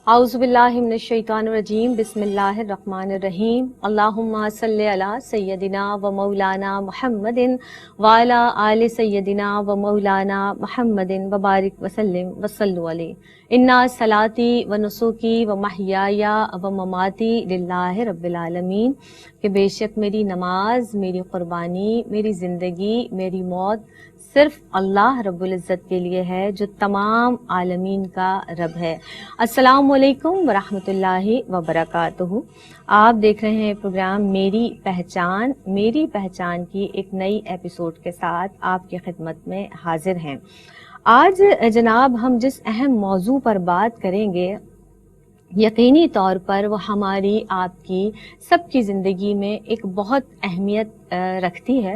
اعوذ باللہ من الشیطان الرجیم بسم اللہ الرحمن الرحیم اللہم صلی علی سیدنا و مولانا محمد وعلی آل سیدنا و مولانا محمد وبارک وسلم وصلوا علیہ انا صلاتی و نسکی و محیای و مماتی للہ رب العالمین، کہ بے شک میری نماز، میری قربانی، میری زندگی، میری موت صرف اللہ رب العزت کے لیے ہے جو تمام عالمین کا رب ہے۔ السلام علیکم ورحمۃ اللہ وبرکاتہ۔ آپ دیکھ رہے ہیں پروگرام میری پہچان کی ایک نئی ایپیسوڈ کے ساتھ آپ کی خدمت میں حاضر ہیں۔ آج جناب ہم جس اہم موضوع پر بات کریں گے، یقینی طور پر وہ ہماری آپ کی سب کی زندگی میں ایک بہت اہمیت رکھتی ہے۔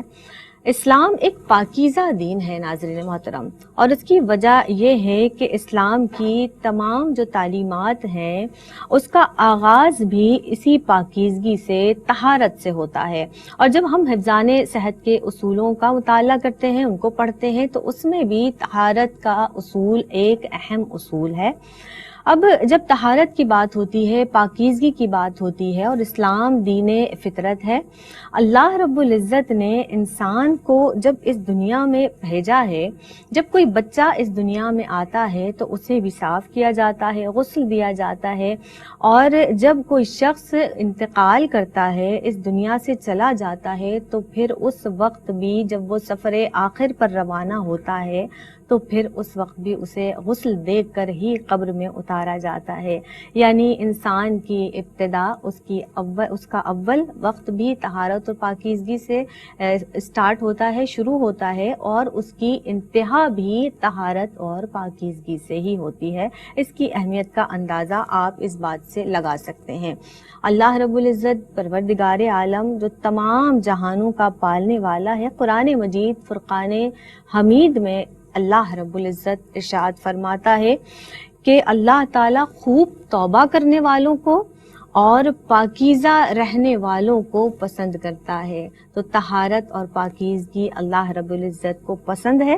اسلام ایک پاکیزہ دین ہے ناظرین محترم، اور اس کی وجہ یہ ہے کہ اسلام کی تمام جو تعلیمات ہیں اس کا آغاز بھی اسی پاکیزگی سے، طہارت سے ہوتا ہے۔ اور جب ہم حفظان صحت کے اصولوں کا مطالعہ کرتے ہیں، ان کو پڑھتے ہیں، تو اس میں بھی طہارت کا اصول ایک اہم اصول ہے۔ اب جب طہارت کی بات ہوتی ہے، پاکیزگی کی بات ہوتی ہے، اور اسلام دین فطرت ہے، اللہ رب العزت نے انسان کو جب اس دنیا میں بھیجا ہے، جب کوئی بچہ اس دنیا میں آتا ہے تو اسے بھی صاف کیا جاتا ہے، غسل دیا جاتا ہے، اور جب کوئی شخص انتقال کرتا ہے، اس دنیا سے چلا جاتا ہے، تو پھر اس وقت بھی جب وہ سفر آخر پر روانہ ہوتا ہے تو پھر اس وقت بھی اسے غسل دے کر ہی قبر میں اتارا جاتا ہے۔ یعنی انسان کی ابتدا، اس کا اول وقت بھی طہارت اور پاکیزگی سے سٹارٹ ہوتا ہے، شروع ہوتا ہے، اور اس کی انتہا بھی طہارت اور پاکیزگی سے ہی ہوتی ہے۔ اس کی اہمیت کا اندازہ آپ اس بات سے لگا سکتے ہیں۔ اللہ رب العزت پروردگار عالم جو تمام جہانوں کا پالنے والا ہے، قرآن مجید فرقان حمید میں اللہ رب العزت ارشاد فرماتا ہے کہ اللہ تعالیٰ خوب توبہ کرنے والوں کو اور پاکیزہ رہنے والوں کو پسند کرتا ہے۔ تو طہارت اور پاکیزگی اللہ رب العزت کو پسند ہے۔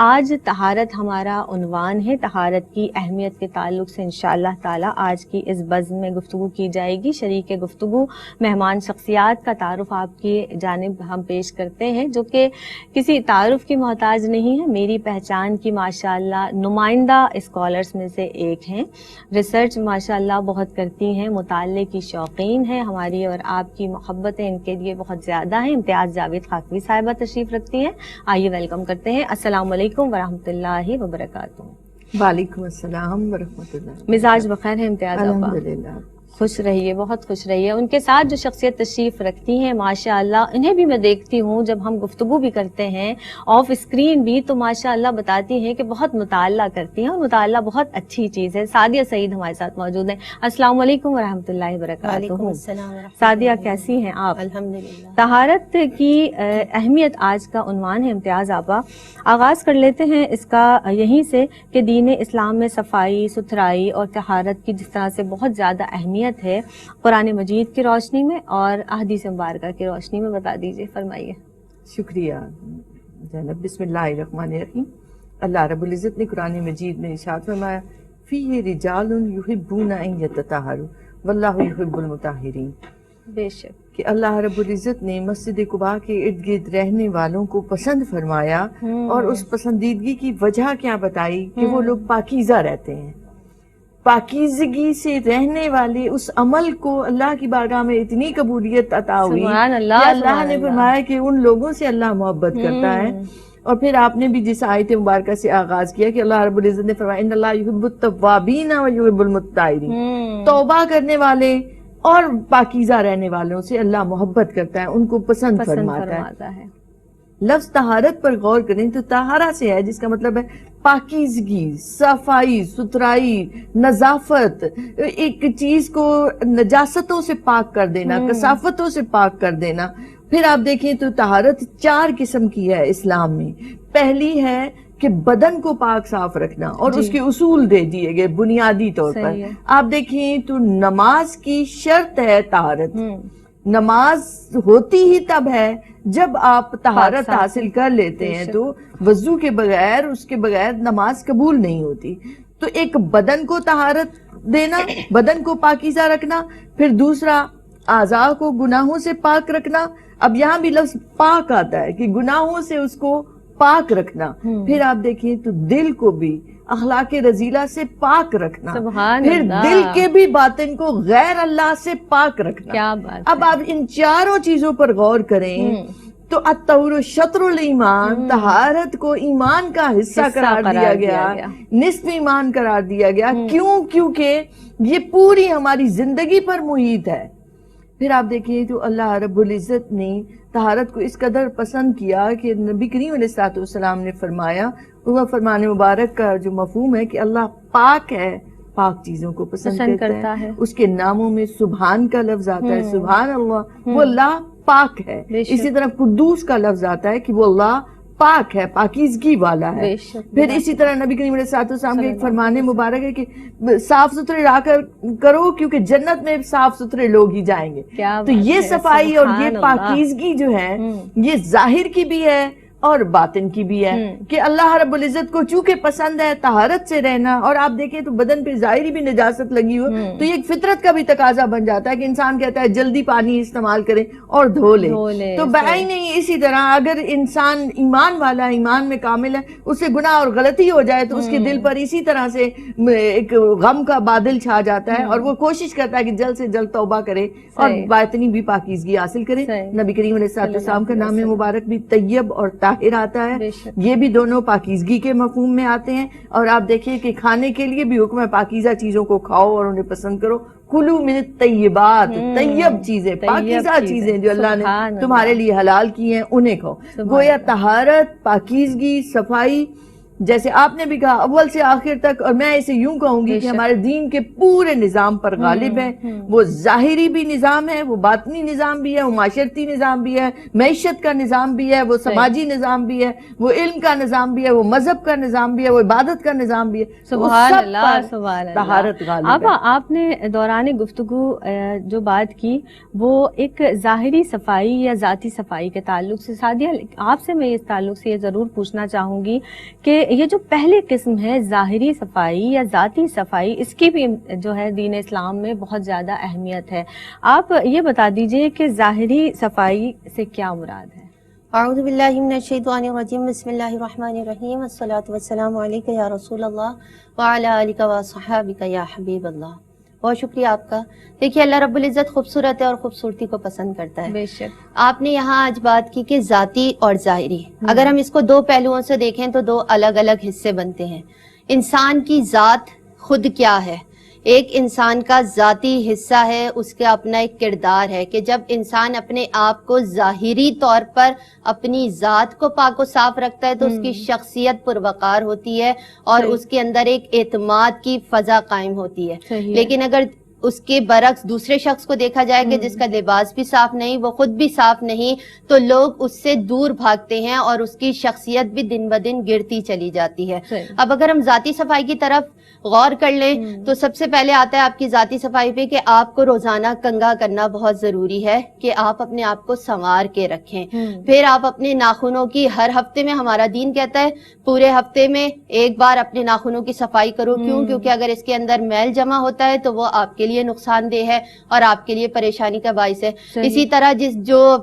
آج طہارت ہمارا عنوان ہے۔ طہارت کی اہمیت کے تعلق سے انشاءاللہ تعالیٰ آج کی اس بزم میں گفتگو کی جائے گی۔ شریک گفتگو مہمان شخصیات کا تعارف آپ کی جانب ہم پیش کرتے ہیں، جو کہ کسی تعارف کی محتاج نہیں ہے، میری پہچان کی ماشاءاللہ نمائندہ اسکالرز میں سے ایک ہیں۔ ریسرچ ماشاءاللہ بہت کرتی ہیں، مطالعے کی شوقین ہیں، ہماری اور آپ کی محبتیں ان کے لیے بہت زیادہ ہیں۔ امتیاز جاوید خاکوی صاحبہ تشریف رکھتی ہیں، آئیے ویلکم کرتے ہیں۔ السلام علیکم ورحمۃ اللہ وبرکاتہ۔ وعلیکم السلام ورحمۃ اللہ۔ مزاج بخیر ہے امتیاز آپا؟ الحمدللہ، خوش رہیے، بہت خوش رہیے۔ ان کے ساتھ جو شخصیت تشریف رکھتی ہیں ماشاءاللہ، انہیں بھی میں دیکھتی ہوں جب ہم گفتگو بھی کرتے ہیں آف اسکرین بھی، تو ماشاءاللہ بتاتی ہیں کہ بہت مطالعہ کرتی ہیں، اور مطالعہ بہت اچھی چیز ہے۔ سعدیہ سعید ہمارے ساتھ موجود ہیں۔ السلام علیکم ورحمۃ اللہ وبرکاتہ۔ وعلیکم السلام ورحمۃ سعدیہ اللہ۔ کیسی ہیں آپ؟ الحمدللہ۔ طہارت کی اہمیت آج کا عنوان ہے امتیاز آپا۔ آغاز کر لیتے ہیں اس کا یہیں سے کہ دین اسلام میں صفائی ستھرائی اور طہارت کی جس طرح سے بہت زیادہ اہمیت ہے، قرآن مجید کی روشنی میں اور احادیث مبارکہ کی روشنی میں بتا دیجیے، فرمائیے۔ شکریہ زینب۔ بسم اللہ الرحمن الرحیم۔ اللہ رب العزت نے قرآن مجید میں ارشاد فرمایا، فیہ رجال یحبون ان یتطہروا واللہ یحب المطہرین، بے شک کہ اللہ رب العزت نے مسجد قباء کے ارد گرد رہنے والوں کو پسند فرمایا، اور اس پسندیدگی کی وجہ کیا بتائی کہ وہ لوگ پاکیزہ رہتے ہیں۔ پاکیزگی سے رہنے والے اس عمل کو اللہ کی بارگاہ میں اتنی قبولیت عطا ہوئی سبحان اللہ، کہ اللہ سبحان نے اللہ۔ فرمایا کہ ان لوگوں سے اللہ محبت کرتا ہے۔ اور پھر آپ نے بھی جس آیت مبارکہ سے آغاز کیا کہ اللہ رب العزت نے فرمایا ان اللہ یحب التوابین و یحب المتطہرین، توبہ کرنے والے اور پاکیزہ رہنے والوں سے اللہ محبت کرتا ہے، ان کو پسند فرماتا ہے۔ لفظ طہارت پر غور کریں تو طہارہ سے ہے، جس کا مطلب ہے پاکیزگی، صفائی ستھرائی، نظافت، ایک چیز کو نجاستوں سے پاک کر دینا، کثافتوں سے پاک کر دینا۔ پھر آپ دیکھیں تو طہارت 4 قسم کی ہے اسلام میں۔ پہلی ہے کہ بدن کو پاک صاف رکھنا، اور اس کے اصول دے دیے گئے بنیادی طور پر۔ آپ دیکھیں تو نماز کی شرط ہے طہارت۔ نماز ہوتی ہی تب ہے جب آپ طہارت حاصل کر لیتے ہیں، تو وضو کے بغیر، اس کے بغیر نماز قبول نہیں ہوتی۔ تو ایک بدن کو طہارت دینا، بدن کو پاکیزہ رکھنا، پھر دوسرا اعضاء کو گناہوں سے پاک رکھنا. اب یہاں بھی لفظ پاک آتا ہے کہ گناہوں سے اس کو پاک رکھنا. پھر آپ دیکھیں تو دل کو بھی اخلاق رذیلہ سے پاک رکھنا، پھر دل کے بھی باطن کو غیر اللہ سے پاک رکھنا. کیا بات. اب آپ ان چاروں چیزوں پر غور کریں تو الطہور شطر الایمان، طہارت کو ایمان کا حصہ قرار دیا گیا، نصف ایمان قرار دیا گیا. کیوں؟ کیونکہ یہ پوری ہماری زندگی پر محیط ہے. پھر آپ دیکھیں تو اللہ رب العزت نے طہارت کو اس قدر پسند کیا کہ نبی کریم علیہ السلام نے فرمایا، وہ فرمان مبارک کا جو مفہوم ہے کہ اللہ پاک ہے، پاک چیزوں کو پسند کرتا ہے. اس کے ناموں میں سبحان کا لفظ آتا ہے، سبحان اللہ، وہ اللہ پاک ہے. اسی طرح قدوس کا لفظ آتا ہے کہ وہ اللہ پاک ہے، پاکیزگی والا ہے. پھر اسی طرح نبی کریم علیہ السلام کے ایک فرمان مبارک ہے کہ صاف ستھرے رہا کرو کیونکہ جنت میں صاف ستھرے لوگ ہی جائیں گے. تو یہ صفائی اور یہ پاکیزگی جو ہے یہ ظاہر کی بھی ہے اور باطن کی بھی ہے کہ اللہ رب العزت کو چونکہ پسند ہے طہارت سے رہنا. اور آپ دیکھیں تو بدن پہ ظاہری بھی نجاست لگی ہو تو یہ ایک فطرت کا بھی تقاضا بن جاتا ہے کہ انسان کہتا ہے جلدی پانی استعمال کریں اور دھو لیں. تو بعین نہیں اسی طرح اگر انسان ایمان والا، ایمان میں کامل ہے، اس سے گناہ اور غلطی ہو جائے تو اس کے دل پر اسی طرح سے ایک غم کا بادل چھا جاتا ہے اور وہ کوشش کرتا ہے کہ جلد سے جلد توبہ کرے اور باطنی بھی پاکیزگی حاصل کرے. نبی کریم علیہ السلام کا نام مبارک بھی طیب اور طاہر آتا ہے، یہ بھی دونوں پاکیزگی کے مفہوم میں آتے ہیں. اور آپ دیکھیں کہ کھانے کے لیے بھی حکم ہے پاکیزہ چیزوں کو کھاؤ اور انہیں پسند کرو. کلو من الطیبات، طیب چیزیں، پاکیزہ چیزیں جو اللہ نے تمہارے لیے حلال کی ہیں انہیں کھاؤ. گویا طہارت، پاکیزگی، صفائی جیسے آپ نے بھی کہا اول سے آخر تک، اور میں اسے یوں کہوں گی کہ ہمارے دین کے پورے نظام پر غالب ہے. وہ ظاہری بھی نظام ہے، وہ باطنی نظام بھی ہے، وہ معاشرتی نظام بھی ہے، معیشت کا نظام بھی ہے، وہ سماجی نظام بھی ہے، وہ علم کا نظام بھی ہے، وہ مذہب کا نظام بھی ہے، وہ عبادت کا نظام بھی ہے. سبحان اللہ، سبحان اللہ. طہارت غالب ہے. آپا آپ نے دوران گفتگو جو بات کی وہ ایک ظاہری صفائی یا ذاتی صفائی کے تعلق سے. سعدیہ آپ سے میں اس تعلق سے یہ ضرور پوچھنا چاہوں گی کہ یہ جو پہلی قسم ہے ظاہری صفائی یا ذاتی صفائی، اس کی بھی جو ہے دین اسلام میں بہت زیادہ اہمیت ہے. آپ یہ بتا دیجئے کہ ظاہری صفائی سے کیا مراد ہے؟ اعوذ باللہ من الشیطان الرجیم، بسم اللہ الرحمن الرحیم، والصلاة والسلام علیک یا رسول اللہ وعلی آلک وصحابک یا حبیب اللہ. بہت شکریہ آپ کا. دیکھیے اللہ رب العزت خوبصورت ہے اور خوبصورتی کو پسند کرتا ہے. بے شک. آپ نے یہاں آج بات کی کہ ذاتی اور ظاہری، اگر ہم اس کو دو پہلوؤں سے دیکھیں تو دو الگ الگ حصے بنتے ہیں. انسان کی ذات خود کیا ہے؟ ایک انسان کا ذاتی حصہ ہے، اس کا اپنا ایک کردار ہے کہ جب انسان اپنے آپ کو ظاہری طور پر اپنی ذات کو پاک و صاف رکھتا ہے تو اس کی شخصیت پروقار ہوتی ہے اور اس کے اندر ایک اعتماد کی فضا قائم ہوتی ہے. لیکن اگر اس کے برعکس دوسرے شخص کو دیکھا جائے کہ جس کا لباس بھی صاف نہیں، وہ خود بھی صاف نہیں، تو لوگ اس سے دور بھاگتے ہیں اور اس کی شخصیت بھی دن بدن گرتی چلی جاتی ہے. اب اگر ہم ذاتی صفائی کی طرف غور کر لیں تو سب سے پہلے آتا ہے آپ کی ذاتی صفائی پہ کہ آپ کو روزانہ کنگھا کرنا بہت ضروری ہے کہ آپ اپنے آپ کو سنوار کے رکھیں. پھر آپ اپنے ناخنوں کی ہر ہفتے میں، ہمارا دین کہتا ہے پورے ہفتے میں ایک بار اپنے ناخنوں کی صفائی کرو. کیوں؟ کیونکہ اگر اس کے اندر میل جمع ہوتا ہے تو وہ آپ کے لیے نقصان دہ ہے اور آپ کے لیے پریشانی کا باعث ہے. اسی طرح جو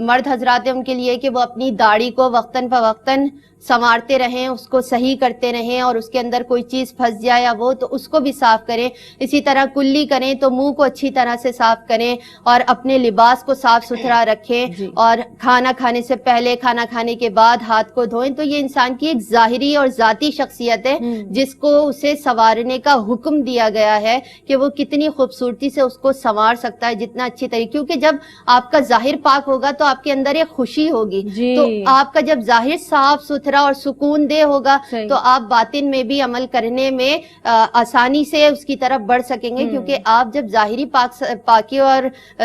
مرد حضرات ہیں ان کے لیے کہ وہ اپنی داڑھی کو وقتاً فوقتاً سنوارتے رہیں، اس کو صحیح کرتے رہیں اور اس کے اندر کوئی چیز پھنس جائے یا وہ تو اس کو بھی صاف کریں. اسی طرح کلی کریں تو منہ کو اچھی طرح سے صاف کریں اور اپنے لباس کو صاف ستھرا رکھیں اور کھانا کھانے سے پہلے، کھانا کھانے کے بعد ہاتھ کو دھوئیں. تو یہ انسان کی ایک ظاہری اور ذاتی شخصیت ہے جس کو اسے سنوارنے کا حکم دیا گیا ہے کہ وہ کتنی خوبصورتی سے اس کو سنوار سکتا ہے، جتنا اچھی طریقے. کیونکہ جب آپ کا ظاہر پاک ہوگا تو آپ کے اندر ایک خوشی ہوگی. تو آپ کا جب ظاہر صاف ستھرا اور سکون دہ ہوگا تو آپ باطن میں بھی عمل کرنے میں آسانی سے اس کی طرف بڑھ سکیں گے. کیونکہ آپ جب ظاہری پاکی اور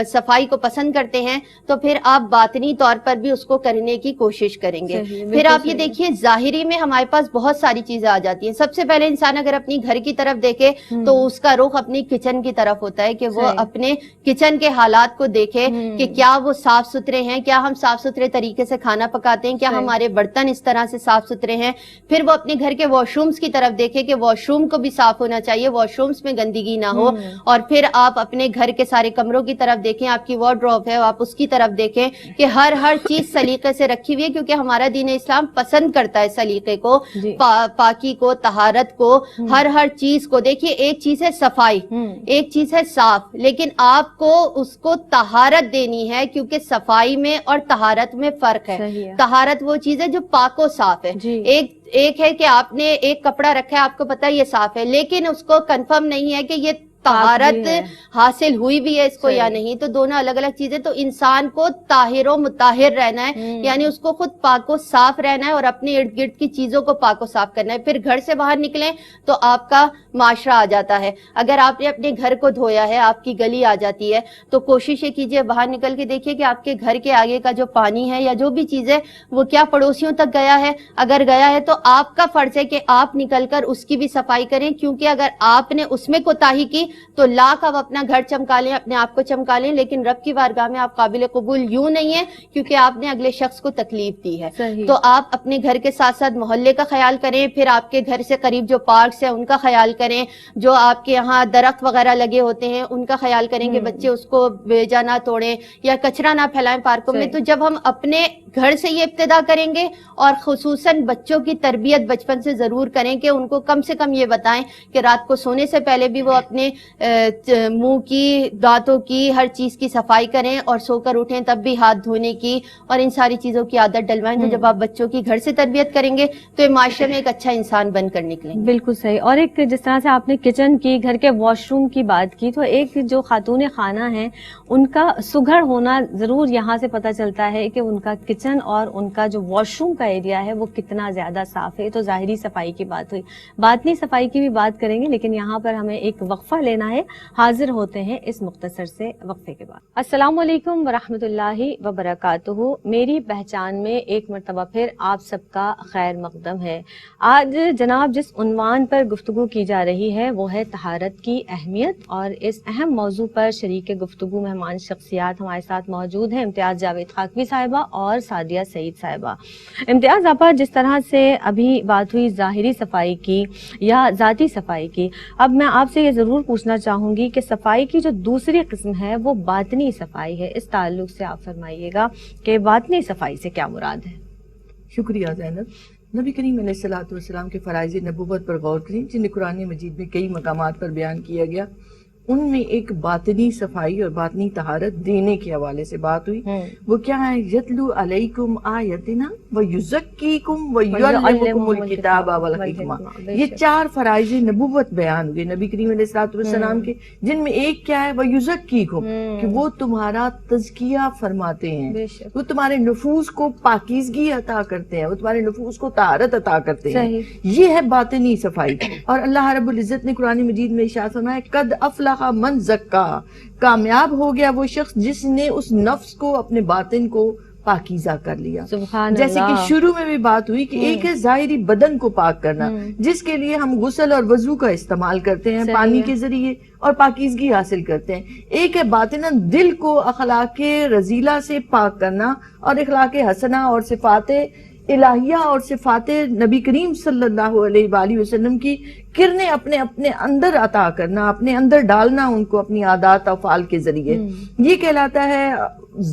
صفائی کو پسند کرتے ہیں تو پھر آپ باطنی طور پر بھی اس کو کرنے کی کوشش کریں گے. پھر آپ یہ دیکھیے ظاہری میں ہمارے پاس بہت ساری چیزیں آ جاتی ہیں. سب سے پہلے انسان اگر اپنی گھر کی طرف دیکھے تو اس کا رخ اپنی کچن کی طرف ہوتا ہے کہ وہ اپنے کچن کے حالات کو دیکھے کہ کیا وہ صاف ستھرے ہیں، کیا ہم صاف ستھرے طریقے سے کھانا پکاتے ہیں، کیا ہمارے برتن اس طرح سے سے صاف ستھرے ہیں. پھر وہ اپنے گھر کے واش رومز کی طرف دیکھے کہ واش روم کو بھی صاف ہونا چاہیے, واش رومز میں گندگی نہ ہو. اور پھر آپ اپنے گھر کے سارے کمروں کی طرف دیکھیں, آپ کی وارڈروب ہے آپ اس کی طرف دیکھیں کہ ہر چیز سلیقے سے رکھی ہوئی ہے, کیونکہ ہمارا دین اسلام پسند کرتا ہے سلیقے کو, پاکی کو, طہارت کو, ہر چیز کو. دیکھیے ایک چیز ہے صفائی, ایک چیز ہے صاف, لیکن آپ کو اس کو طہارت دینی ہے, کیونکہ صفائی میں اور طہارت میں فرق ہے. طہارت وہ چیز ہے جو پاک و صاف ہے. ایک ہے کہ آپ نے ایک کپڑا رکھا ہے, آپ کو پتا ہے یہ صاف ہے, لیکن اس کو کنفرم نہیں ہے کہ یہ طہارت حاصل ہوئی بھی ہے اس کو یا نہیں. تو دونوں الگ الگ چیزیں. تو انسان کو طاہر و مطہر رہنا ہے, یعنی اس کو خود پاک و صاف رہنا ہے اور اپنے ارد گرد کی چیزوں کو پاک و صاف کرنا ہے. پھر گھر سے باہر نکلیں تو آپ کا معاشرہ آ جاتا ہے. اگر آپ نے اپنے گھر کو دھویا ہے, آپ کی گلی آ جاتی ہے, تو کوشش یہ کیجئے باہر نکل کے دیکھیے کہ آپ کے گھر کے آگے کا جو پانی ہے یا جو بھی چیز ہے وہ کیا پڑوسیوں تک گیا ہے. اگر گیا ہے تو آپ کا فرض ہے کہ آپ نکل کر اس کی بھی صفائی کریں, کیونکہ اگر آپ نے اس میں کوتاہی کی تو لاکھ آپ اپنا گھر چمکا لیں, اپنے آپ کو چمکا لیں, لیکن رب کی بارگاہ میں آپ قابل قبول یوں نہیں ہے کیونکہ آپ نے اگلے شخص کو تکلیف دی ہے. تو آپ اپنے گھر کے ساتھ ساتھ محلے کا خیال کریں. پھر آپ کے گھر سے قریب جو پارکس ہیں ان کا خیال کریں, جو آپ کے یہاں درخت وغیرہ لگے ہوتے ہیں ان کا خیال کریں کہ بچے اس کو بیجا نہ توڑیں یا کچرا نہ پھیلائیں پارکوں میں. تو جب ہم اپنے گھر سے یہ ابتدا کریں گے, اور خصوصاً بچوں کی تربیت بچپن سے ضرور کریں کہ ان کو کم سے کم یہ بتائیں کہ رات کو سونے سے پہلے بھی وہ اپنے منہ کی, دانتوں کی, ہر چیز کی صفائی کریں, اور سو کر اٹھیں تب بھی ہاتھ دھونے کی اور ان ساری چیزوں کی عادت ڈلوائیں. تو جب آپ بچوں کی گھر سے تربیت کریں گے تو یہ معاشرے میں ایک اچھا انسان بن کر نکلیں گے. بالکل صحیح. اور ایک جس طرح سے آپ نے کچن کی, گھر کے واش روم کی بات کی, تو ایک جو خاتون خانہ ہیں ان کا سگھڑ ہونا ضرور یہاں سے پتہ چلتا ہے کہ ان کا کچن اور ان کا جو واش روم کا ایریا ہے وہ کتنا زیادہ صاف ہے. تو ظاہری صفائی کی بات ہوئی, باطنی صفائی کی بھی بات کریں گے, لیکن یہاں پر ہمیں ایک وقفہ لینا ہے. حاضر ہوتے ہیں اس مختصر سے وقفے کے بعد. السلام علیکم ورحمۃ اللہ وبرکاتہ. میری پہچان میں ایک مرتبہ پھر آپ سب کا خیر مقدم ہے. آج جناب جس عنوان پر گفتگو کی جا رہی ہے وہ ہے طہارت کی اہمیت, اور اس اہم موضوع پر شریک گفتگو مہمان شخصیات ہمارے ساتھ موجود ہیں. امتیاز جاوید خاکوی صاحبہ اور سعدیہ سعید صاحبہ. امتیاز آپا, جس طرح سے ابھی بات ہوئی ظاہری صفائی کی یا ذاتی صفائی کی, اب میں آپ سے یہ ضرور پوچھنا چاہوں گی کہ صفائی کی جو دوسری قسم ہے وہ باطنی صفائی ہے. اس تعلق سے آپ فرمائیے گا کہ باطنی صفائی سے کیا مراد ہے. شکریہ زینب. نبی کریم علیہ الصلوۃ والسلام کے فرائض نبوت پر غور کریں جنہیں قرآن مجید میں کئی مقامات پر بیان کیا گیا. ان میں ایک باطنی صفائی اور باطنی طہارت دینے کے حوالے سے بات ہوئی. وہ کیا ہے؟ یتلو علیکم آیاتنا ویزکیکم ویعلمکم الکتاب والحکمہ. یہ 4 فرائض نبوت بیان ہوئے نبی کریم علیہ الصلوۃ والسلام کے, جن میں ایک کیا ہے؟ ویزکیکم, کہ وہ تمہارا تزکیہ فرماتے ہیں, وہ تمہارے نفوس کو پاکیزگی عطا کرتے ہیں, وہ تمہارے نفوس کو طہارت عطا کرتے ہیں. یہ ہے باطنی صفائی. اور اللہ رب العزت نے قرآن مجید میں ارشاد فرمایا قد افلح من زکا, کامیاب ہو گیا وہ شخص جس نے اس نفس کو, اپنے باطن کو پاکیزہ کر لیا. جیسے کہ شروع میں بھی بات ہوئی کہ ایک ہے ظاہری بدن کو پاک کرنا, جس کے لیے ہم غسل اور وضو کا استعمال کرتے ہیں پانی کے ذریعے اور پاکیزگی حاصل کرتے ہیں. ایک ہے باطناً دل کو اخلاق رذیلہ سے پاک کرنا اور اخلاق حسنہ اور صفات الہیہ اور صفات نبی کریم صلی اللہ علیہ وآلہ وسلم کی کرنیں اپنے اندر عطا کرنا, اپنے اندر ڈالنا ان کو اپنی عادات افعال کے ذریعے. یہ کہلاتا ہے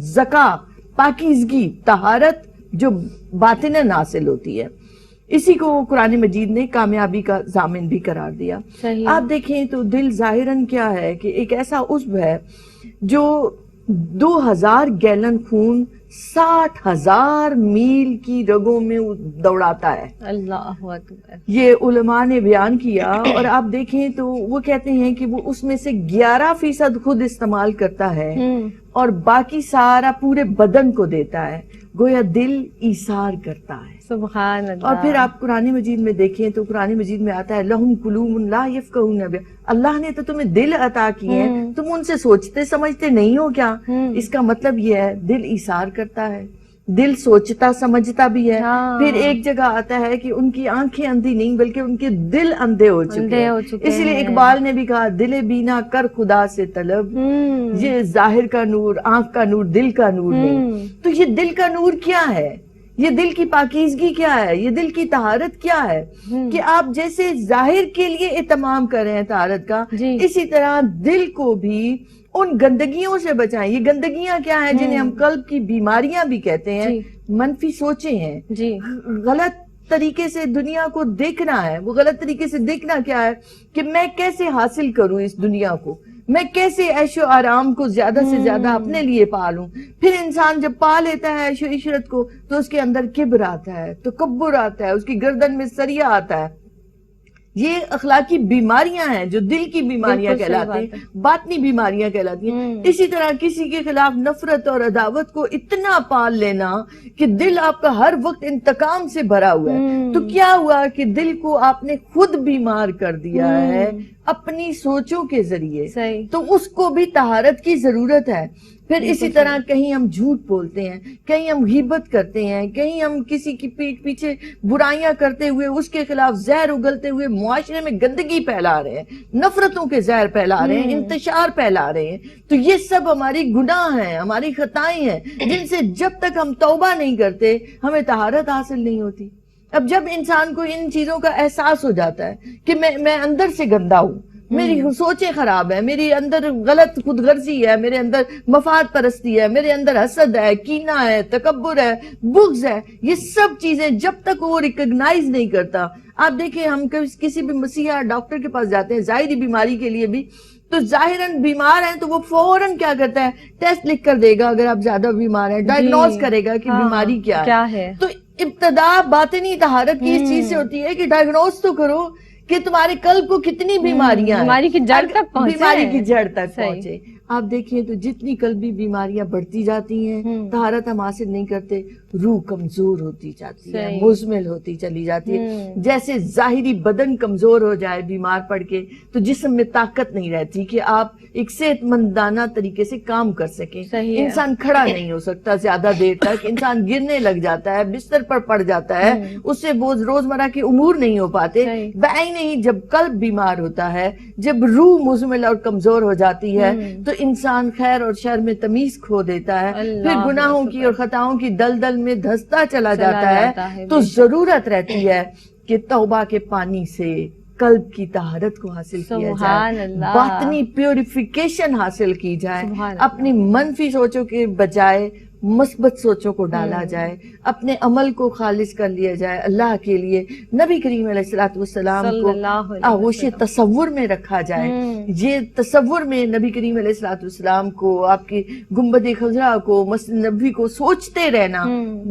زکا, پاکیزگی, طہارت جو باطناً حاصل ہوتی ہے. اسی کو قرآن مجید نے کامیابی کا ضامن بھی قرار دیا. آپ دیکھیں تو دل ظاہراً کیا ہے کہ ایک ایسا عضو ہے جو 2000 گیلن خون 60,000 میل کی رگوں میں دوڑاتا ہے. اللہ اکبر. یہ علماء نے بیان کیا, اور آپ دیکھیں تو وہ کہتے ہیں کہ وہ اس میں سے 11% خود استعمال کرتا ہے اور باقی سارا پورے بدن کو دیتا ہے. گویا دل ایثار کرتا ہے. سبحان اللہ. اور پھر آپ قرآن مجید میں دیکھیں تو قرآن مجید میں آتا ہے لہم قلوب لا یفقہون بہا, اللہ نے تو تمہیں دل عطا کیے ہیں, تم ان سے سوچتے سمجھتے نہیں ہو کیا؟ اس کا مطلب یہ ہے دل ایثار کرتا ہے, دل سوچتا سمجھتا بھی ہے. پھر ایک جگہ آتا ہے کہ ان کی آنکھیں اندھی نہیں بلکہ ان کے دل اندھے ہو چکے ہیں. اس لیے اقبال نے بھی کہا دل بینا کر خدا سے طلب, یہ ظاہر کا نور, آنکھ کا نور, دل کا نور نہیں. تو یہ دل کا نور کیا ہے؟ یہ دل کی پاکیزگی کیا ہے, یہ دل کی طہارت کیا ہے, کہ آپ جیسے ظاہر کے لیے اہتمام کر رہے ہیں طہارت کا, اسی طرح دل کو بھی ان گندگیوں سے بچائیں. یہ گندگیاں کیا ہیں جنہیں ہم قلب کی بیماریاں بھی کہتے ہیں, منفی سوچیں ہیں, غلط طریقے سے دنیا کو دیکھنا ہے. وہ غلط طریقے سے دیکھنا کیا ہے کہ میں کیسے حاصل کروں اس دنیا کو, میں کیسے عیش و آرام کو زیادہ سے زیادہ اپنے لیے پالوں. پھر انسان جب پا لیتا ہے عیش و عشرت کو تو اس کے اندر کبر آتا ہے, تکبر آتا ہے, اس کی گردن میں سریا آتا ہے. یہ اخلاقی بیماریاں ہیں جو دل کی بیماریاں کہلاتی ہیں, باطنی بیماریاں کہلاتی ہیں. اسی طرح کسی کے خلاف نفرت اور عداوت کو اتنا پال لینا کہ دل آپ کا ہر وقت انتقام سے بھرا ہوا ہے, تو کیا ہوا کہ دل کو آپ نے خود بیمار کر دیا ہے اپنی سوچوں کے ذریعے. تو اس کو بھی طہارت کی ضرورت ہے. پھر اسی طرح کہیں ہم جھوٹ بولتے ہیں, کہیں ہم غیبت کرتے ہیں, کہیں ہم کسی کی پیٹھ پیچھے برائیاں کرتے ہوئے اس کے خلاف زہر اگلتے ہوئے معاشرے میں گندگی پھیلا رہے ہیں, نفرتوں کے زہر پھیلا رہے ہیں, انتشار پھیلا رہے ہیں. تو یہ سب ہماری گناہ ہیں, ہماری خطائیں ہیں, جن سے جب تک ہم توبہ نہیں کرتے ہمیں طہارت حاصل نہیں ہوتی. اب جب انسان کو ان چیزوں کا احساس ہو جاتا ہے کہ میں اندر سے گندا ہوں, میری سوچیں خراب ہیں, میری اندر غلط خود غرضی ہے, میرے اندر مفاد پرستی ہے, میرے اندر حسد ہے, کینہ ہے, تکبر ہے, بغض ہے, یہ سب چیزیں جب تک وہ ریکگنائز نہیں کرتا. آپ دیکھیں ہم کسی بھی مسیحا ڈاکٹر کے پاس جاتے ہیں ظاہری بیماری کے لیے بھی, تو ظاہراً بیمار ہیں تو وہ فوراً کیا کرتا ہے, ٹیسٹ لکھ کر دے گا اگر آپ زیادہ بیمار ہیں, ڈائگنوز کرے گا کہ بیماری کیا ہے. تو ابتدا باطنی طہارت کی اس چیز سے ہوتی ہے کہ ڈائگنوز تو کرو کہ تمہارے قلب کو کتنی بیماریاں ہیں, بیماری کی جڑ تک پہنچے, بیماری کی جڑ تک پہنچے. آپ دیکھیں تو جتنی قلبی بیماریاں بڑھتی جاتی ہیں, طہارت ہم حاصل نہیں کرتے, روح کمزور ہوتی جاتی ہے, مزمل ہوتی چلی جاتی ہے. جیسے ظاہری بدن کمزور ہو جائے بیمار پڑ کے تو جسم میں طاقت نہیں رہتی کہ آپ ایک صحت مندانہ طریقے سے کام کر سکیں. انسان کھڑا نہیں ہو سکتا زیادہ دیر تک, انسان گرنے لگ جاتا ہے, بستر پر پڑ جاتا ہے, اس سے روزمرہ کے امور نہیں ہو پاتے. نہیں, جب قلب بیمار ہوتا ہے, جب روح مزمل اور کمزور ہو جاتی ہے تو انسان خیر اور شر میں تمیز کھو دیتا ہے, پھر گناہوں کی اور خطاؤں کی دلدل میں دھستا چلا جاتا ہے. تو ضرورت رہتی ہے کہ توبہ کے پانی سے قلب کی طہارت کو حاصل کیا جائے, باطنی پیوریفیکیشن حاصل کی جائے, اپنی منفی سوچوں کے بجائے مثبت سوچوں کو ڈالا جائے, اپنے عمل کو خالص کر لیا جائے اللہ کے لیے. نبی کریم علیہ السلام کو آغوش تصور میں رکھا جائے. یہ تصور میں نبی کریم علیہ السلام کو, آپ کی گنبد خضرا کو, مسجد نبوی کو سوچتے رہنا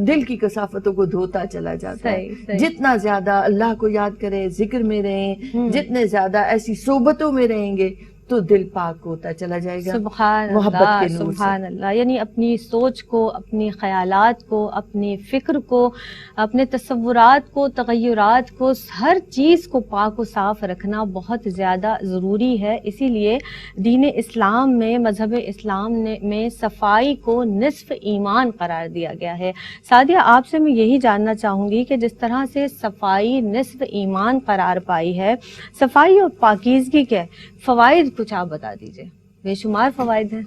دل کی کثافتوں کو دھوتا چلا جاتا ہے. جتنا زیادہ اللہ کو یاد کریں, ذکر میں رہیں, جتنے زیادہ ایسی صحبتوں میں رہیں گے تو دل پاک ہوتا چلا جائے گا. سبحان محبت اللہ, کے نور سبحان اللہ. یعنی اپنی سوچ کو, اپنی خیالات کو, اپنی فکر کو, اپنے تصورات کو, تغیرات کو, ہر چیز کو پاک و صاف رکھنا بہت زیادہ ضروری ہے. اسی لیے دین اسلام میں, مذہب اسلام میں صفائی کو نصف ایمان قرار دیا گیا ہے. سعدیہ, آپ سے میں یہی جاننا چاہوں گی کہ جس طرح سے صفائی نصف ایمان قرار پائی ہے, صفائی اور پاکیزگی کے فوائد کچھ آپ بتا دیجئے. بے شمار فوائد ہیں.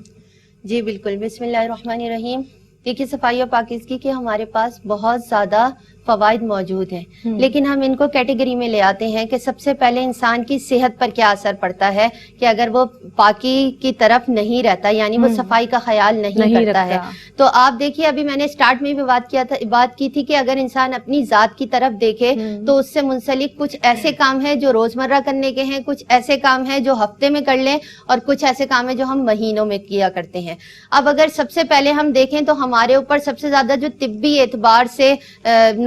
جی بالکل, بسم اللہ الرحمن الرحیم. دیکھیے, صفائی و پاکیزگی کے ہمارے پاس بہت زیادہ فوائد موجود ہیں, لیکن ہم ان کو کیٹیگری میں لے آتے ہیں کہ سب سے پہلے انسان کی صحت پر کیا اثر پڑتا ہے کہ اگر وہ پاکی کی طرف نہیں رہتا, یعنی وہ صفائی کا خیال نہیں کرتا ہے. تو آپ دیکھیے, ابھی میں نے سٹارٹ میں بھی بات کی تھی کہ اگر انسان اپنی ذات کی طرف دیکھے تو اس سے منسلک کچھ ایسے کام ہیں جو روزمرہ کرنے کے ہیں, کچھ ایسے کام ہیں جو ہفتے میں کر لیں, اور کچھ ایسے کام ہیں جو ہم مہینوں میں کیا کرتے ہیں. اب اگر سب سے پہلے ہم دیکھیں تو ہمارے اوپر سب سے زیادہ جو طبی اعتبار سے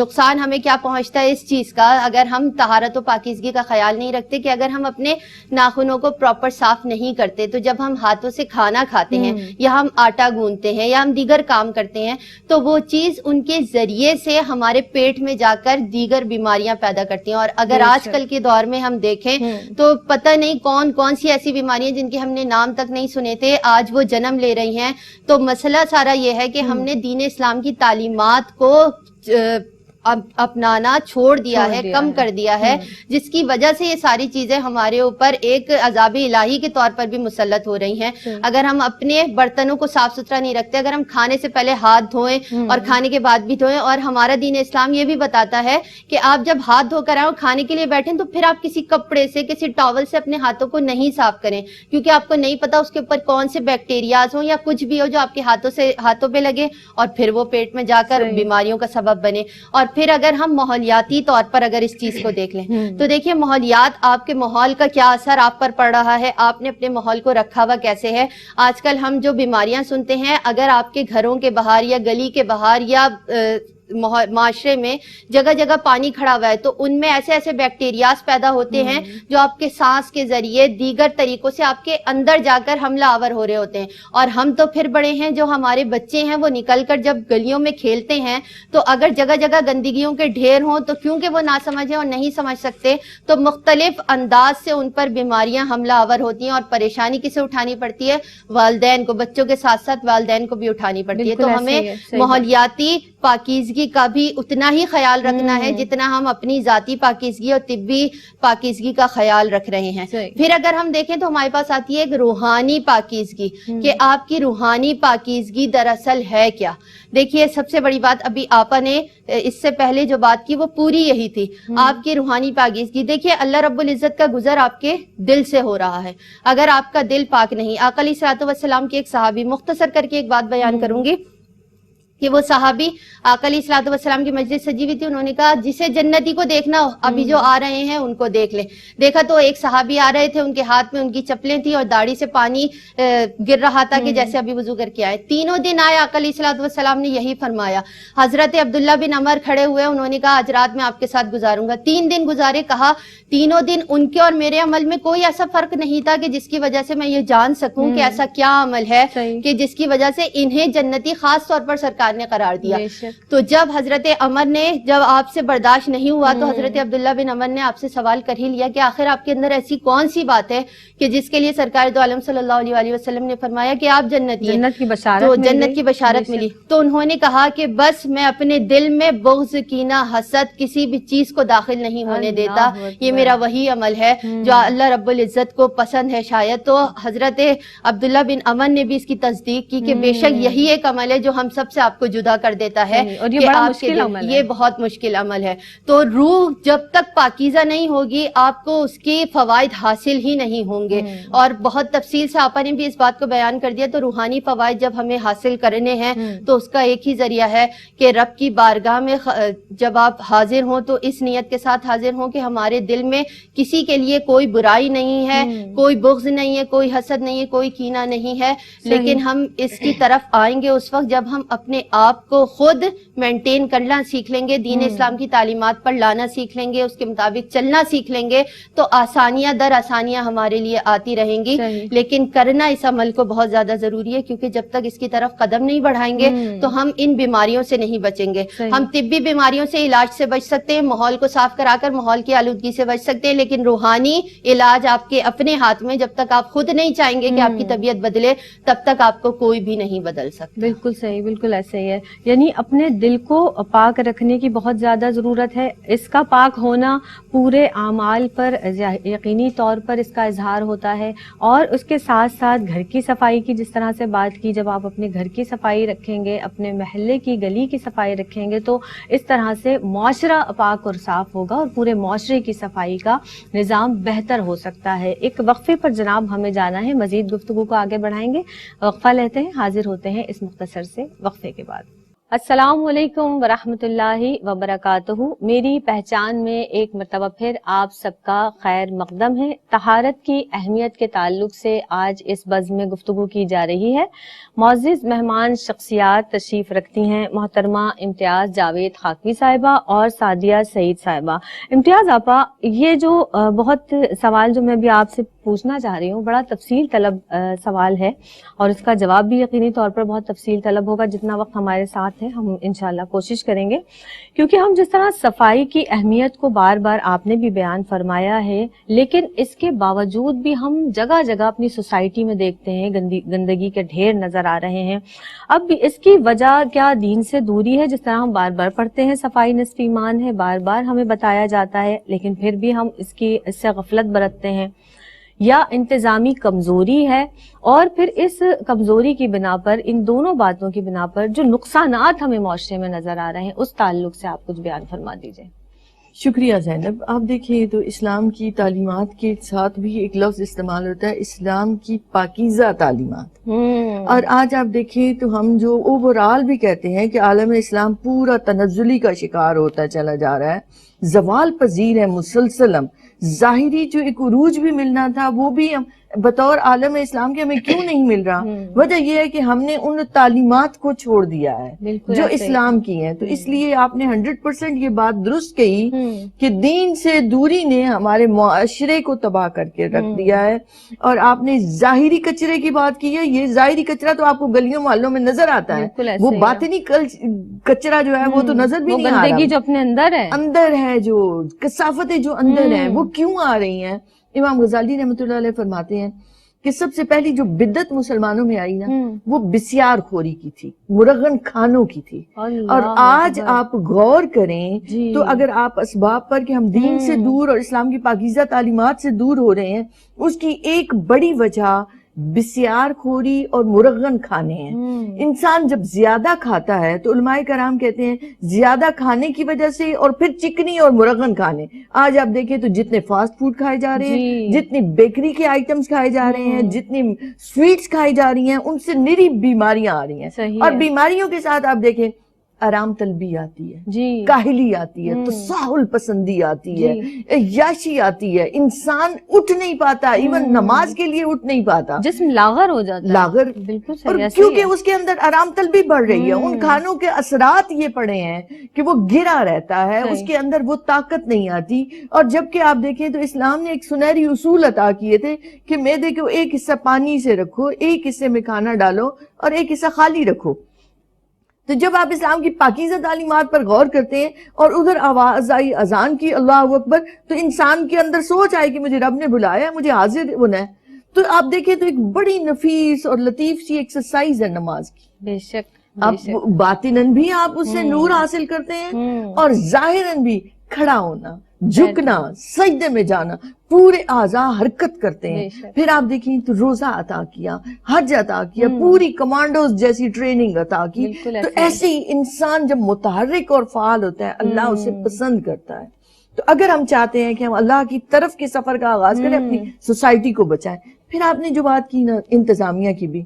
نقصان ہمیں کیا پہنچتا ہے اس چیز کا, اگر ہم طہارت و پاکیزگی کا خیال نہیں رکھتے, کہ اگر ہم اپنے ناخنوں کو پراپر صاف نہیں کرتے, تو جب ہم ہاتھوں سے کھانا کھاتے ہیں یا ہم آٹا گوندتے ہیں یا ہم دیگر کام کرتے ہیں, تو وہ چیز ان کے ذریعے سے ہمارے پیٹ میں جا کر دیگر بیماریاں پیدا کرتی ہیں. اور اگر آج کل کے دور میں ہم دیکھیں تو پتہ نہیں کون کون سی ایسی بیماریاں جن کے ہم نے نام تک نہیں سنے تھے, آج وہ جنم لے رہی ہیں. تو مسئلہ سارا یہ ہے کہ ہم نے دین اسلام کی تعلیمات کو اپنانا چھوڑ دیا ہے، کم کر دیا ہے، جس کی وجہ سے یہ ساری چیزیں ہمارے اوپر ایک عذاب الہی کے طور پر بھی مسلط ہو رہی ہیں۔ اگر ہم اپنے برتنوں کو صاف ستھرا نہیں رکھتے، اگر ہم کھانے سے پہلے ہاتھ دھوئیں اور کھانے کے بعد بھی دھوئیں، اور ہمارا دین اسلام یہ بھی بتاتا ہے کہ آپ جب ہاتھ دھو کر آئیں اور کھانے کے لیے بیٹھیں تو پھر آپ کسی کپڑے سے، کسی ٹاول سے اپنے ہاتھوں کو نہیں صاف کریں، کیونکہ آپ کو نہیں پتا اس کے اوپر کون سے بیکٹیریاز ہوں یا کچھ بھی ہو جو آپ کے ہاتھوں پہ لگے اور پھر وہ پیٹ میں جا کر بیماریوں کا سبب بنے۔ اور پھر اگر ہم ماحولیاتی طور پر اگر اس چیز کو دیکھ لیں تو دیکھیے ماحولیات، آپ کے ماحول کا کیا اثر آپ پر پڑ رہا ہے، آپ نے اپنے ماحول کو رکھا ہوا کیسے ہے۔ آج کل ہم جو بیماریاں سنتے ہیں، اگر آپ کے گھروں کے باہر یا گلی کے باہر یا معاشرے میں جگہ جگہ پانی کھڑا ہوا ہے تو ان میں ایسے ایسے بیکٹیریاز پیدا ہوتے ہیں جو آپ کے سانس کے ذریعے دیگر طریقوں سے آپ کے اندر جا کر حملہ آور ہو رہے ہوتے ہیں۔ اور ہم تو پھر بڑے ہیں، جو ہمارے بچے ہیں وہ نکل کر جب گلیوں میں کھیلتے ہیں تو اگر جگہ جگہ گندگیوں کے ڈھیر ہوں تو کیونکہ وہ نہ سمجھیں اور نہیں سمجھ سکتے تو مختلف انداز سے ان پر بیماریاں حملہ آور ہوتی ہیں، اور پریشانی کسے اٹھانی پڑتی ہے؟ والدین کو، بچوں کے ساتھ ساتھ والدین کو بھی اٹھانی پڑتی ہے۔ تو ہمیں ماحولیاتی پاکیزگی کا بھی اتنا ہی خیال رکھنا ہے جتنا ہم اپنی ذاتی پاکیزگی اور طبی پاکیزگی کا خیال رکھ رہے ہیں۔ پھر اگر ہم دیکھیں تو ہمارے پاس آتی ہے ایک روحانی پاکیزگی، کہ آپ کی روحانی پاکیزگی دراصل ہے کیا۔ دیکھیے سب سے بڑی بات، ابھی آپا نے اس سے پہلے جو بات کی وہ پوری یہی تھی، آپ کی روحانی پاکیزگی۔ دیکھیے اللہ رب العزت کا گزر آپ کے دل سے ہو رہا ہے، اگر آپ کا دل پاک نہیں۔ آقا علیہ الصلوۃ والسلام کے ایک صحابی، مختصر کر کے ایک بات بیان کروں گی کہ وہ صحابی آقا علیہ الصلوۃ والسلام کی مجلس سجی ہوئی تھی، انہوں نے کہا جسے جنتی کو دیکھنا ہو ابھی جو آ رہے ہیں ان کو دیکھ لیں۔ دیکھا تو ایک صحابی آ رہے تھے، ان کے ہاتھ میں ان کی چپلیں تھیں اور داڑھی سے پانی گر رہا تھا کہ جیسے ابھی وضو کر کے آئے۔ تینوں دن آئے، آقا علیہ الصلوۃ والسلام نے یہی فرمایا۔ حضرت عبداللہ بن عمر کھڑے ہوئے، انہوں نے کہا آج رات میں آپ کے ساتھ گزاروں گا۔ 3 دن گزارے، کہا تینوں دن ان کے اور میرے عمل میں کوئی ایسا فرق نہیں تھا کہ جس کی وجہ سے میں یہ جان سکوں کہ ایسا کیا عمل ہے کہ جس کی وجہ سے انہیں جنتی خاص طور پر سرکار نے قرار دیا۔ تو جب حضرت عمر نے، جب آپ سے برداشت نہیں ہوا تو حضرت عبداللہ بن عمر نے آپ سے سوال کر ہی لیا کہ آخر آپ کے اندر ایسی کون سی بات ہے کہ جس کے لیے سرکار دو عالم صلی اللہ علیہ وآلہ وسلم نے فرمایا کہ آپ جنتی ہیں، جنت کی بشارت تو جنت کی بشارت ملی۔ تو انہوں نے کہا کہ بس میں اپنے دل میں بغض، کینہ، حسد، کسی بھی چیز کو داخل نہیں ہونے دیتا، یہ میرا وہی عمل ہے جو اللہ رب العزت کو پسند ہے شاید۔ تو حضرت عبداللہ بن عمر نے بھی اس کی تصدیق کی کہ بے شک یہی ایک عمل ہے جو ہم سب سے آپ کو جدا کر دیتا ہے، اور یہ بڑا مشکل عمل ہے، یہ بہت مشکل عمل ہے۔ تو روح جب تک پاکیزہ نہیں ہوگی آپ کو اس کے فوائد حاصل ہی نہیں ہوں گے، اور بہت تفصیل سے آپا نے بھی اس بات کو بیان کر دیا۔ تو روحانی فوائد جب ہمیں حاصل کرنے ہیں تو اس کا ایک ہی ذریعہ ہے کہ رب کی بارگاہ میں جب آپ حاضر ہوں تو اس نیت کے ساتھ حاضر ہوں کہ ہمارے دل میں کسی کے لیے کوئی برائی نہیں ہے، کوئی بغض نہیں ہے، کوئی حسد نہیں ہے، کوئی کینہ نہیں ہے، لیکن ہم اس کی طرف آئیں گے اس وقت جب ہم اپنے آپ کو خود مینٹین کرنا سیکھ لیں گے، دین اسلام کی تعلیمات پر لانا سیکھ لیں گے، اس کے مطابق چلنا سیکھ لیں گے، تو آسانیاں در آسانیاں ہمارے لیے آتی رہیں گی۔ لیکن کرنا اس عمل کو بہت زیادہ ضروری ہے، کیونکہ جب تک اس کی طرف قدم نہیں بڑھائیں گے تو ہم ان بیماریوں سے نہیں بچیں گے۔ ہم طبی بیماریوں سے، علاج سے بچ سکتے ہیں، ماحول کو صاف کرا کر ماحول کی آلودگی سے بچ سکتے ہیں، لیکن روحانی علاج آپ کے اپنے ہاتھ میں، جب تک آپ خود نہیں چاہیں گے کہ آپ کی طبیعت بدلے تب تک آپ کو کوئی بھی نہیں بدل سکتا۔ بالکل صحیح، بالکل ایسے ہی ہے۔ یعنی اپنے دل کو پاک رکھنے کی بہت زیادہ ضرورت ہے۔ اس کا پاک ہونا پورے اعمال پر یقینی طور پر اس کا اظہار ہوتا ہے، اور اس کے ساتھ ساتھ گھر کی صفائی کی جس طرح سے بات کی، جب آپ اپنے گھر کی صفائی رکھیں گے، اپنے محلے کی، گلی کی صفائی رکھیں گے تو اس طرح سے معاشرہ پاک اور صاف ہوگا اور پورے معاشرے کی صفائی کا نظام بہتر ہو سکتا ہے۔ ایک وقفے پر جناب ہمیں جانا ہے، مزید گفتگو کو آگے بڑھائیں گے، وقفہ لیتے ہیں، حاضر ہوتے ہیں اس مختصر سے وقفے کے بعد۔ السلام علیکم ورحمۃ اللہ وبرکاتہ۔ میری پہچان میں ایک مرتبہ پھر آپ سب کا خیر مقدم ہے۔ طہارت کی اہمیت کے تعلق سے آج اس بزم میں گفتگو کی جا رہی ہے۔ معزز مہمان شخصیات تشریف رکھتی ہیں محترمہ امتیاز جاوید خاکوی صاحبہ اور سعدیہ سعید صاحبہ۔ امتیاز آپا، یہ جو بہت سوال جو میں بھی آپ سے پوچھنا چاہ رہی ہوں بڑا تفصیل طلب سوال ہے، اور اس کا جواب بھی یقینی طور پر بہت تفصیل طلب ہوگا۔ جتنا وقت ہمارے ساتھ بات ہے, ہم انشاءاللہ کوشش کریں گے, کیونکہ ہم جس طرح صفائی کی اہمیت کو بار بار آپ نے بھی بیان فرمایا ہے, لیکن اس کے باوجود بھی ہم جگہ جگہ اپنی سوسائٹی میں دیکھتے ہیں گندگی کے ڈھیر نظر آ رہے ہیں. اب بھی اس کی وجہ کیا دین سے دوری ہے؟ جس طرح ہم بار بار پڑھتے ہیں صفائی نصف ایمان ہے, بار بار ہمیں بتایا جاتا ہے, لیکن پھر بھی ہم اس سے غفلت برتتے ہیں, یا انتظامی کمزوری ہے, اور پھر اس کمزوری کی بنا پر, ان دونوں باتوں کی بنا پر جو نقصانات ہمیں معاشرے میں نظر آ رہے ہیں, اس تعلق سے آپ کچھ بیان فرما دیجئے. شکریہ زینب. آپ دیکھیں تو اسلام کی تعلیمات کے ساتھ بھی ایک لفظ استعمال ہوتا ہے, اسلام کی پاکیزہ تعلیمات. اور آج آپ دیکھیں تو ہم جو اوورال بھی کہتے ہیں کہ عالم اسلام پورا تنزلی کا شکار ہوتا چلا جا رہا ہے, زوال پذیر ہے مسلسل. ظاہری جو ایک عروج بھی ملنا تھا وہ بھی بطور عالم اسلام کے ہمیں کیوں نہیں مل رہا؟ وجہ یہ ہے کہ ہم نے ان تعلیمات کو چھوڑ دیا ہے جو اسلام کی ہیں. تو اس لیے آپ نے 100% یہ بات درست کہی کہ دین سے دوری نے ہمارے معاشرے کو تباہ کر کے رکھ دیا ہے. اور آپ نے ظاہری کچرے کی بات کی ہے, یہ ظاہری کچرا تو آپ کو گلیوں محلوں میں نظر آتا ہے, وہ باطنی کچرا جو ہے وہ تو نظر بھی نہیں آ رہا. گندگی جو اپنے اندر ہے, جو کثافتیں جو اندر ہیں وہ کیوں آ رہی ہیں؟ امام غزالی رحمۃ اللہ علیہ فرماتے ہیں کہ سب سے پہلی جو بدعت مسلمانوں میں آئی نا, وہ بسیار خوری کی تھی, مرغن کھانوں کی تھی. اور آج آپ غور کریں تو اگر آپ اسباب پر کہ ہم دین سے دور اور اسلام کی پاکیزہ تعلیمات سے دور ہو رہے ہیں, اس کی ایک بڑی وجہ بسیار خوری اور مرغن کھانے ہیں. انسان جب زیادہ کھاتا ہے تو علماء کرام کہتے ہیں زیادہ کھانے کی وجہ سے, اور پھر چکنی اور مرغن کھانے. آج آپ دیکھیں تو جتنے فاسٹ فوڈ کھائے جا رہے ہیں, جتنی بیکری کے آئٹمز کھائے جا رہے ہیں, جتنی سویٹس کھائی جا رہی ہیں, ان سے نری بیماریاں آ رہی ہیں. اور بیماریوں کے ساتھ آپ دیکھیں آرام طلبی آتی ہے, کاہلی آتی ہے, تساہل پسندی آتی ہے, عیاشی آتی ہے, انسان اٹھ نہیں پاتا, ایون نماز کے لیے اٹھ نہیں پاتا, جسم لاغر ہو جاتا ہے. لاغر. بالکل اور صحیح, کیونکہ اس کے اندر آرام طلبی بڑھ رہی ہے, ان کھانوں کے اثرات یہ پڑے ہیں کہ وہ گرا رہتا ہے, اس کے اندر وہ طاقت نہیں آتی. اور جبکہ آپ دیکھیں تو اسلام نے ایک سنہری اصول عطا کیے تھے کہ معدے کو ایک حصہ پانی سے رکھو, ایک حصے میں کھانا ڈالو اور ایک حصہ خالی رکھو. تو جب آپ اسلام کی پاکیزہ تعلیمات پر غور کرتے ہیں اور ادھر آواز آئی اذان کی اللہ اکبر, تو انسان کے اندر سوچ آئے کہ مجھے رب نے بلایا, مجھے حاضر ہونا ہے. تو آپ دیکھیں تو ایک بڑی نفیس اور لطیف سی ایکسرسائز ہے نماز کی. بے شک, آپ باطناً بھی آپ اس سے نور حاصل کرتے ہیں, اور ظاہراً بھی کھڑا ہونا, جھکنا, سجدے میں جانا, پورے اعضاء حرکت کرتے ہیں. پھر آپ دیکھیں تو روزہ عطا کیا, حج عطا کیا, پوری کمانڈوز جیسی ٹریننگ عطا کی. تو ایسے ہی انسان جب متحرک اور فعال ہوتا ہے, اللہ اسے پسند کرتا ہے. تو اگر ہم چاہتے ہیں کہ ہم اللہ کی طرف کے سفر کا آغاز کریں, اپنی سوسائٹی کو بچائیں. پھر آپ نے جو بات کی نا انتظامیہ کی بھی,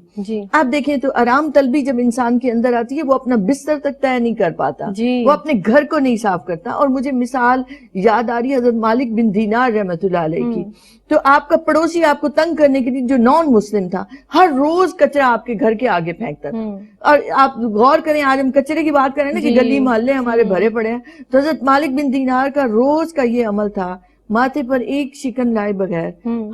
آپ دیکھیں تو آرام طلبی جب انسان کے اندر آتی ہے, وہ اپنا بستر تک طے نہیں کر پاتا, وہ اپنے گھر کو نہیں صاف کرتا. اور مجھے مثال یاد آ رہی ہے حضرت مالک بن دینار رحمۃ اللہ علیہ کی. تو آپ کا پڑوسی آپ کو تنگ کرنے کے لیے جو نان مسلم تھا, ہر روز کچرا آپ کے گھر کے آگے پھینکتا تھا. اور آپ غور کریں, آج ہم کچرے کی بات کریں نا کہ گلی محلے ہمارے بھرے پڑے ہیں, تو حضرت مالک بن دینار کا روز کا یہ عمل تھا, ماتھے پر ایک شکن لائے بغیر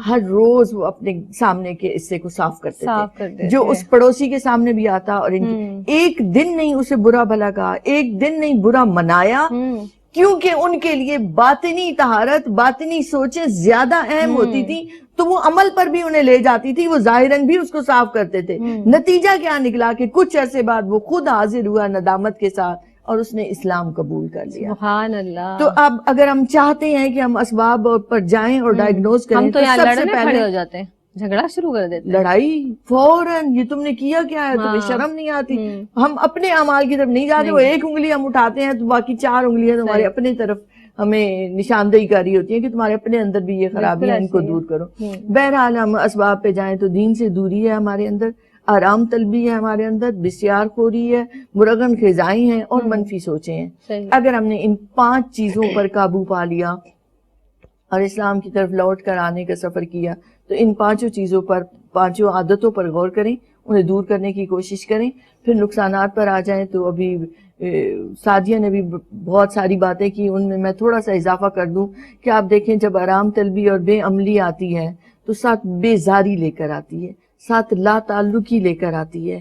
ہر روز وہ اپنے سامنے کے حصے کو صاف کرتے تھے, جو اس پڑوسی کے سامنے بھی آتا. اور ان کی ایک دن نہیں اسے برا بھلا کہا, ایک دن نہیں برا منایا, کیونکہ ان کے لیے باطنی طہارت, باطنی سوچیں زیادہ اہم ہوتی تھی. تو وہ عمل پر بھی انہیں لے جاتی تھی, وہ ظاہراً بھی اس کو صاف کرتے تھے. نتیجہ کیا نکلا کہ کچھ عرصے بعد وہ خود حاضر ہوا ندامت کے ساتھ, اور اس نے اسلام قبول کر لیا. سبحان اللہ. تو اب اگر ہم چاہتے ہیں کہ ہم اسباب پر جائیں اور ڈائگنوز کریں, ہم تو یہاں سب سے لڑنے پہلے کھڑے ہو جاتے ہیں, جھگڑا شروع کر دیتے ہیں, لڑائی فوراً, یہ تم نے کیا کیا ہے, تمہیں شرم نہیں آتی. ہم اپنے اعمال کی طرف نہیں جاتے, وہ ایک انگلی ہم اٹھاتے ہیں تو باقی 4 انگلیاں تمہارے اپنے طرف ہمیں نشاندہی کری ہوتی ہے کہ تمہارے اپنے اندر بھی یہ خرابیاں, ان کو دور کرو. بہرحال ہم اسباب پہ جائیں تو دین سے دوری ہے ہمارے اندر, آرام طلبی ہے ہمارے اندر, بسیار خوری ہے, مرغن خزائی ہیں, اور منفی سوچیں ہیں. اگر ہم نے ان 5 چیزوں پر قابو پا لیا اور اسلام کی طرف لوٹ کر آنے کا سفر کیا, تو ان 5 چیزوں پر, 5 عادتوں پر غور کریں, انہیں دور کرنے کی کوشش کریں. پھر نقصانات پر آ جائیں تو ابھی سعدیہ نے بھی بہت ساری باتیں کی, ان میں میں تھوڑا سا اضافہ کر دوں کہ آپ دیکھیں جب آرام طلبی اور بے عملی آتی ہے تو ساتھ بیزاری لے کر آتی ہے, ساتھ لا تعلقی لے کر آتی ہے,